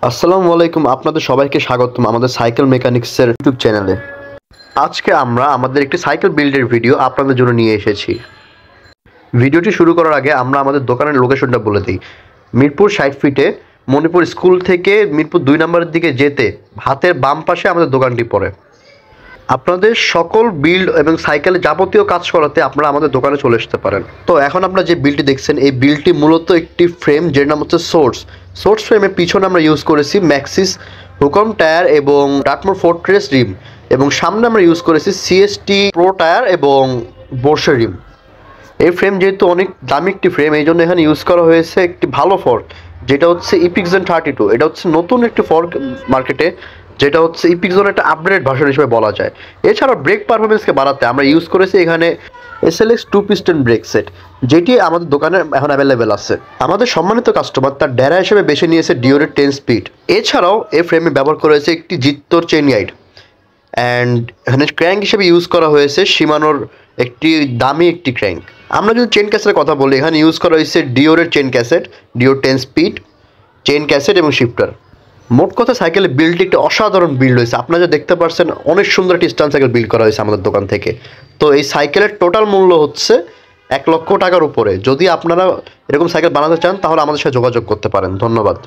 আসসালামু আলাইকুম, আপনাদের সবাইকে স্বাগতম আমাদের সাইকেল মেকানিক্সের ইউটিউব চ্যানেলে। আজকে আমরা আমাদের একটি সাইকেল বিল্ডের ভিডিও আপনাদের জন্য নিয়ে এসেছি। ভিডিওটি শুরু করার আগে আমরা আমাদের দোকানের লোকেশনটা বলে দিই। মিরপুর 60 ফিটে মণিপুর স্কুল থেকে মিরপুর 2 নম্বরের দিকে যেতে হাতের বাম পাশে আমাদের দোকানটি পড়ে। আপনাদের সকল বিল্ড এবং সাইকেলে যাবতীয় কাজ করাতে আপনারা আমাদের দোকানে চলে আসতে পারেন। তো এখন আপনারা যে বিল্ডটি দেখছেন, এই বিল্ডটি মূলত একটি ফ্রেম, যের নাম হচ্ছে সোর্স ফ্রেমের পিছনে আমরা ইউজ করেছি ম্যাক্সিস হুকম টায়ার এবং ডাকমোর ফোর্ট্রেস রিম, এবং সামনে আমরা ইউজ করেছি সিএসটি প্রো টায়ার এবং বোর্শে রিম। এই ফ্রেম যেহেতু অনেক দামি একটি ফ্রেম, এই জন্য এখানে ইউজ করা হয়েছে একটি ভালো ফর্ক, যেটা হচ্ছে ইপিকজন 32। এটা হচ্ছে নতুন একটি ফর্ক মার্কেটে, যেটা হচ্ছে ইপিকজন একটা আপডেটেড ভার্সন হিসেবে বলা যায়। এছাড়াও ব্রেক পারফরমেন্সকে বাড়াতে আমরা ইউজ করেছি এখানে এসএলএক্স 2 পিস্টন ব্রেক সেট, যেটি আমাদের দোকানে এখন অ্যাভেলেবেল আছে। আমাদের সম্মানিত কাস্টমার তার ডেরা হিসেবে বেছে নিয়েছে ডিওরের 10 স্পিড। এছাড়াও এই ফ্রেমে ব্যবহার করা হয়েছে একটি জিত্তোর চেইন গাইড, অ্যান্ড এখানে ক্র্যাঙ্ক হিসেবে ইউজ করা হয়েছে শিমানোর একটি দামি একটি ক্র্যাঙ্ক। আমরা যদি চেন ক্যাসেটের কথা বলি, এখানে ইউজ করা হয়েছে ডিওরের chain cassette, Deore 10 speed chain cassette এবং শিফটার। মোট কথা সাইকেলের বিল্ডটি একটি অসাধারণ বিল্ড হয়েছে। আপনারা যা দেখতে পাচ্ছেন, অনেক সুন্দর একটি স্ট্যান্ড সাইকেল বিল্ড করা হয়েছে আমাদের দোকান থেকে। তো এই সাইকেলের টোটাল মূল্য হচ্ছে 1 লক্ষ টাকার উপরে। যদি আপনারা এরকম সাইকেল বানাতে চান তাহলে আমাদের সাথে যোগাযোগ করতে পারেন। ধন্যবাদ।